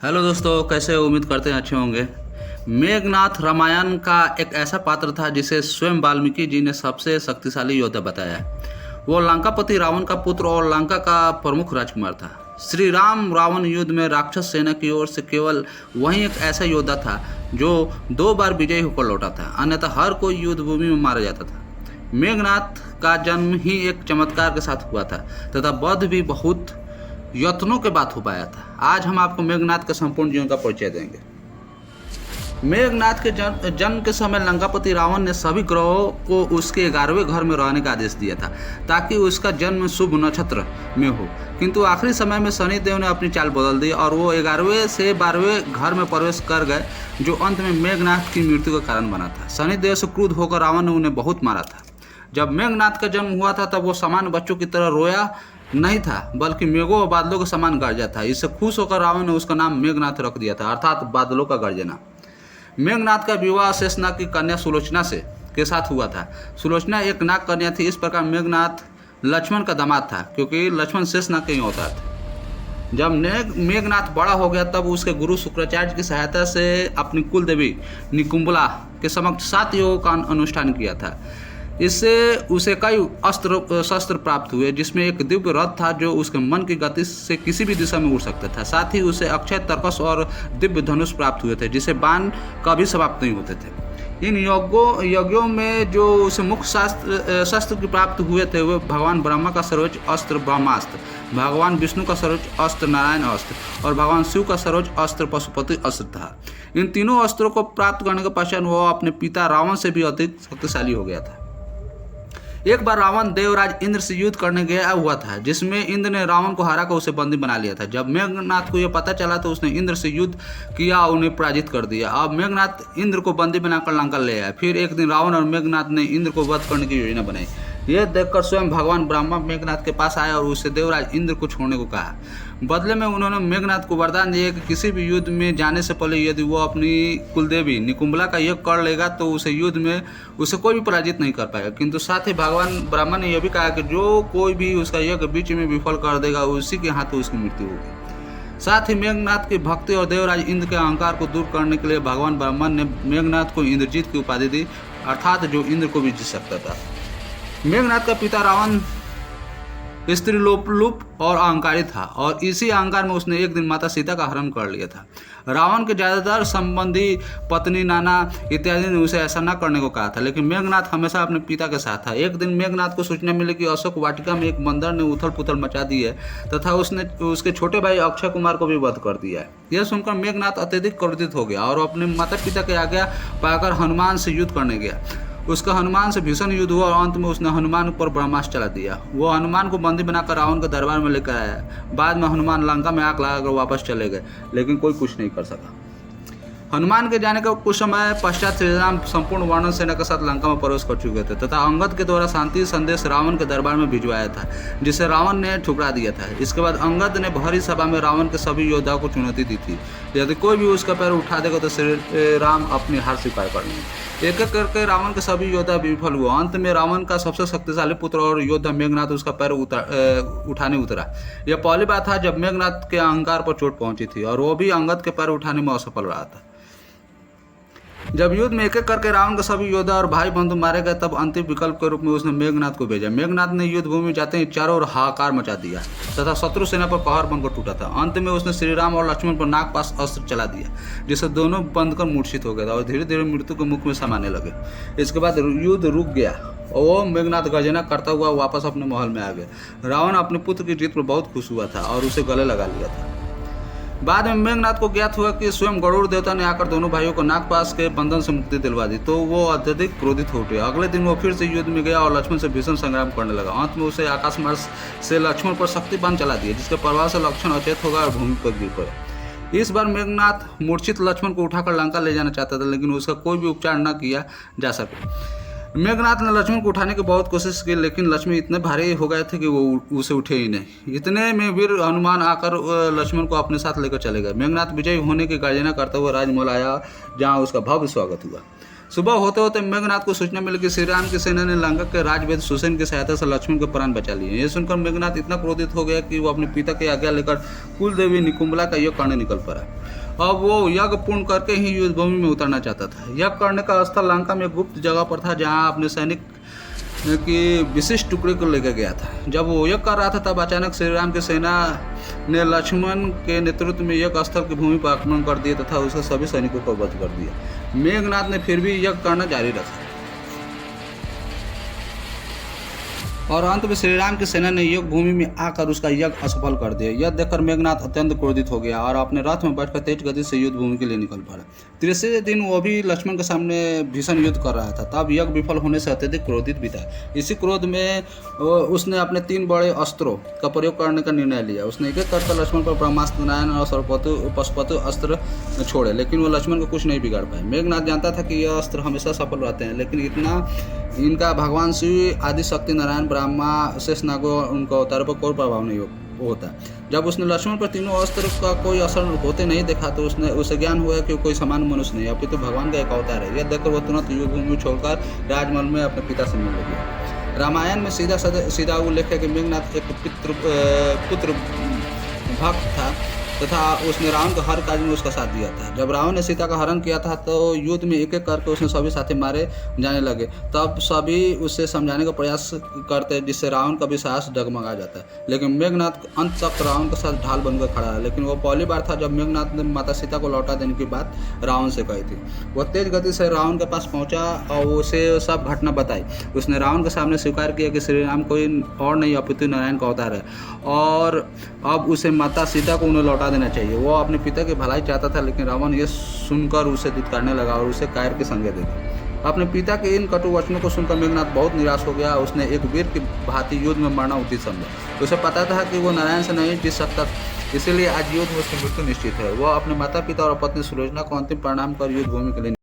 Hello दोस्तों, कैसे हो? उम्मीद करते हैं अच्छे होंगे। मेघनाथ रामायण का एक ऐसा पात्र था जिसे स्वयं वाल्मीकि जी ने सबसे शक्तिशाली योद्धा बताया है। वो लंकापति रावण का पुत्र और लंका का प्रमुख राजकुमार था। श्री राम रावण युद्ध में राक्षस सेना की ओर से केवल वही एक ऐसा योद्धा था जो 2 बार विजयी होकर लौटा था, अन्यथा हर कोई युद्ध भूमि में मारा जाता था। मेघनाथ का जन्म ही एक चमत्कार के साथ हुआ था तथा वध भी बहुत यत्नों के बाद हो पाया था। आज हम आपको मेघनाथ के संपूर्ण जीवन का परिचय देंगे। मेघनाथ के जन्म के समय लंकापति रावण ने सभी ग्रहों को उसके 11वें घर में रहने का आदेश दिया था ताकि उसका जन्म शुभ नक्षत्र में हो, किंतु आखिरी समय में शनिदेव ने अपनी चाल बदल दी और वो 11वें से 12वें घर में प्रवेश कर गए, जो अंत में मेघनाथ की मृत्यु का कारण बना था। शनिदेव से क्रुद्ध होकर रावण ने उन्हें बहुत मारा था। जब मेघनाथ का जन्म हुआ था तब वो सामान्य बच्चों की तरह रोया नहीं था, बल्कि मेघों और बादलों के समान गरजा था। इससे खुश होकर रावण ने उसका नाम मेघनाथ रख दिया था, अर्थात बादलों का गर्जना। मेघनाथ का विवाह शेषनाग की कन्या सुलोचना से के साथ हुआ था। सुलोचना एक नाग कन्या थी। इस प्रकार मेघनाथ लक्ष्मण का दामाद था, क्योंकि लक्ष्मण शेषनाग के ही अवतार थे। जब मेघनाथ बड़ा हो गया तब उसके गुरु शुक्राचार्य की सहायता से अपनी कुल देवी निकुंबला के समक्ष 7 योगों का अनुष्ठान किया था। इससे उसे कई अस्त्र शस्त्र प्राप्त हुए, जिसमें एक दिव्य रथ था जो उसके मन की गति से किसी भी दिशा में उड़ सकता था। साथ ही उसे अक्षय तर्कस और दिव्य धनुष प्राप्त हुए थे, जिसे बाण कभी समाप्त नहीं होते थे। इन यज्ञों में जो उसे मुख्य शस्त्र की प्राप्त हुए थे वे भगवान ब्रह्मा का सर्वोच्च अस्त्र ब्रह्मास्त्र, भगवान विष्णु का सर्वोच्च अस्त्र नारायण अस्त्र और भगवान शिव का सर्वोच्च अस्त्र पशुपति अस्त्र था। इन तीनों अस्त्रों को प्राप्त करने के पश्चात वह अपने पिता रावण से भी अधिक शक्तिशाली हो गया था। एक बार रावण देवराज इंद्र से युद्ध करने गया हुआ था, जिसमें इंद्र ने रावण को हरा कर उसे बंदी बना लिया था। जब मेघनाथ को यह पता चला तो उसने इंद्र से युद्ध किया और उन्हें पराजित कर दिया। अब मेघनाथ इंद्र को बंदी बनाकर लंका ले आया। फिर एक दिन रावण और मेघनाथ ने इंद्र को वध करने की योजना बनाई। यह देखकर स्वयं भगवान ब्रह्मा मेघनाथ के पास आया और उससे देवराज इंद्र को छोड़ने को कहा। बदले में उन्होंने मेघनाथ को वरदान दिया कि किसी भी युद्ध में जाने से पहले यदि वो अपनी कुलदेवी निकुंबला का यज्ञ कर लेगा तो उसे युद्ध में उसे कोई भी पराजित नहीं कर पाएगा। किंतु साथ ही भगवान ब्रह्मा ने यह भी कहा कि जो कोई भी उसका यज्ञ बीच में विफल कर देगा उसी के हाथों उसकी मृत्यु होगी। साथ ही मेघनाथ की भक्ति और देवराज इंद्र के अहंकार को दूर करने के लिए भगवान ब्रह्मा ने मेघनाथ को इंद्रजीत की उपाधि दी, अर्थात जो इंद्र को भी जीत सकता था। मेघनाथ का पिता रावण स्त्रीलोलुप और अहंकारी था और इसी अहंकार में उसने एक दिन माता सीता का हरण कर लिया था। रावण के ज्यादातर संबंधी पत्नी, नाना इत्यादि ने उसे ऐसा न करने को कहा था, लेकिन मेघनाथ हमेशा अपने पिता के साथ था। एक दिन मेघनाथ को सूचना मिली कि अशोक वाटिका में एक बंदर ने उथल पुथल मचा दी है तथा उसने उसके छोटे भाई अक्षय कुमार को भी वध कर दिया है। यह सुनकर मेघनाथ अत्यधिक क्रोधित हो गया और अपने माता पिता की आज्ञा पाकर हनुमान से युद्ध करने गया। उसका हनुमान से भीषण युद्ध हुआ और अंत में उसने हनुमान पर ब्रह्मास्त्र चला दिया। वो हनुमान को बंदी बनाकर रावण के दरबार में लेकर आया। बाद में हनुमान लंका में आग लगाकर वापस चले गए, लेकिन कोई कुछ नहीं कर सका। हनुमान के जाने के कुछ समय पश्चात श्रीराम संपूर्ण वानर सेना के साथ लंका में प्रवेश कर चुके थे तथा अंगद के द्वारा शांति संदेश रावण के दरबार में भिजवाया था, जिसे रावण ने ठुकरा दिया था। इसके बाद अंगद ने भरी सभा में रावण के सभी योद्धाओं को चुनौती दी थी, यदि कोई भी उसका पैर उठा देगा तो श्री राम अपनी हार स्वीकार कर लेंगे। एक एक करके रावण के सभी योद्धा विफल हुए। अंत में रावण का सबसे शक्तिशाली पुत्र और योद्धा मेघनाथ उसका पैर उठाने उतरा। यह पहली बात था जब मेघनाथ के अहंकार पर चोट पहुंची थी और वो भी अंगद के पैर उठाने में असफल रहा था। जब युद्ध में एक एक करके रावण के सभी योद्धा और भाई बंधु मारे गए तब अंतिम विकल्प के रूप में उसने मेघनाथ को भेजा। मेघनाथ ने युद्ध भूमि जाते ही चारों ओर हाहाकार मचा दिया तथा शत्रु सेना पर पहाड़ बनकर टूटा था। अंत में उसने श्री राम और लक्ष्मण पर नागपाश अस्त्र चला दिया, जिससे दोनों बंधकर मूर्छित हो गए और धीरे धीरे मृत्यु के मुख में समाने लगे। इसके बाद युद्ध रुक गया और वो मेघनाथ गर्जना करता हुआ वापस अपने महल में आ गया। रावण अपने पुत्र की जीत पर बहुत खुश हुआ था और उसे गले लगा लिया था। बाद में मेघनाथ को ज्ञात हुआ कि स्वयं गरुड़ देवता ने आकर दोनों भाइयों को नागपाश के बंधन से मुक्ति दिलवा दी, तो वो अत्यधिक क्रोधित हो उठे। अगले दिन वो फिर से युद्ध में गया और लक्ष्मण से भीषण संग्राम करने लगा। अंत में उसे आकाश मार्ग से लक्ष्मण पर शक्ति बाण चला दिया, जिसके प्रभाव से लक्ष्मण अचेत हो गया और भूमि पर गिर पड़े। इस बार मेघनाथ मूर्छित लक्ष्मण को उठाकर लंका ले जाना चाहता था, लेकिन उसका कोई भी उपचार न किया जा सके। मेघनाथ ने लक्ष्मण को उठाने की बहुत कोशिश की, लेकिन लक्ष्मण इतने भारी हो गए थे कि वो उसे उठे ही नहीं। इतने में वीर हनुमान आकर लक्ष्मण को अपने साथ लेकर चले गए। मेघनाथ विजयी होने की गर्जना करते हुए राजमहल आया, जहां उसका भव्य स्वागत हुआ। सुबह होते होते मेघनाथ को सूचना मिली कि श्री राम की सेना ने लंका के राजवेद सुसेन की सहायता से लक्ष्मण के प्राण बचा लिए। यह सुनकर मेघनाथ इतना क्रोधित हो गया कि वो अपने पिता की आज्ञा लेकर कुल देवी निकुंबला का यज्ञ करने निकल पड़ा। अब वो यज्ञ पूर्ण करके ही युद्ध भूमि में उतरना चाहता था। यज्ञ करने का स्थल लंका में गुप्त जगह पर था, जहाँ अपने सैनिक की विशिष्ट टुकड़े को लेकर गया था। जब वो यज्ञ कर रहा था तब अचानक श्री राम की सेना ने लक्ष्मण के नेतृत्व में यज्ञ स्थल की भूमि पर आक्रमण कर दिया तथा उसके सभी सैनिकों को वध कर दिया। मेघनाथ ने फिर भी यज्ञ करना जारी रखा और अंत में श्रीराम की सेना ने यज्ञ भूमि में आकर उसका यज्ञ असफल कर दिया। यह देखकर मेघनाथ अत्यंत क्रोधित हो गया और अपने रथ में बैठकर तेज गति से युद्ध भूमि के लिए निकल पड़ा। तीसरे दिन वो भी लक्ष्मण के सामने भीषण युद्ध कर रहा था। तब यज्ञ विफल होने से अत्यधिक क्रोधित भी था। इसी क्रोध में उसने अपने 3 बड़े अस्त्रों का प्रयोग करने का निर्णय लिया। उसने एक एक करके लक्ष्मण पर ब्रह्मास्त्र, नारायण और पशुपतु अस्त्र छोड़े, लेकिन वो लक्ष्मण को कुछ नहीं बिगाड़ पाए। मेघनाथ जानता था कि यह अस्त्र हमेशा सफल रहते हैं, लेकिन इनका भगवान शिव, आदि शक्ति, नारायण, ब्रह्मा, शेषनाग उनका अवतार पर कोई प्रभाव नहीं होता। जब उसने लक्ष्मण पर तीनों अस्त्र का कोई असर होते नहीं देखा तो उसे ज्ञान हुआ कि कोई सामान्य मनुष्य नहीं, अपितु भगवान का एक अवतार है। यह देखकर वो तुरंत युद्ध भूमि छोड़कर राजमहल में अपने पिता से मिलने गया। रामायण में सीधा उल्लेख है कि मेघनाथ एक पुत्र भक्त था तथा उसने रावण के हर कार्य में उसका साथ दिया था। जब रावण ने सीता का हरण किया था तो युद्ध में एक एक करके उसने सभी साथी मारे जाने लगे। तब सभी उसे समझाने का प्रयास करते जिससे रावण का भी साहस डगमगा जाता है, लेकिन मेघनाथ अंत तक रावण के साथ ढाल बनकर खड़ा रहा। लेकिन वो पहली बार था जब मेघनाथ ने माता सीता को लौटा देने की बात रावण से कही थी। वह तेज गति से रावण के पास पहुंचा और उसे सब घटना बताई। उसने रावण के सामने स्वीकार किया कि श्री राम कोई और नहीं अपितु नारायण का अवतार है और अब उसे माता सीता को उन्हें लौटा देना चाहिए। वो अपने पिता की भलाई चाहता था, लेकिन रावण ये सुनकर उसे धिक्कारने लगा और उसे कायर की संज्ञा दे दी। अपने पिता के इन कटु वचनों को सुनकर मेघनाथ बहुत निराश हो गया। उसने एक वीर की भांति युद्ध में मरना उचित समझा। उसे पता था कि वो नारायण से नहीं जीत सकता, इसीलिए आज युद्ध में उसकी मृत्यु निश्चित है। वह अपने माता पिता और पत्नी सुलोचना को अंतिम प्रणाम कर युद्ध भूमि के लिए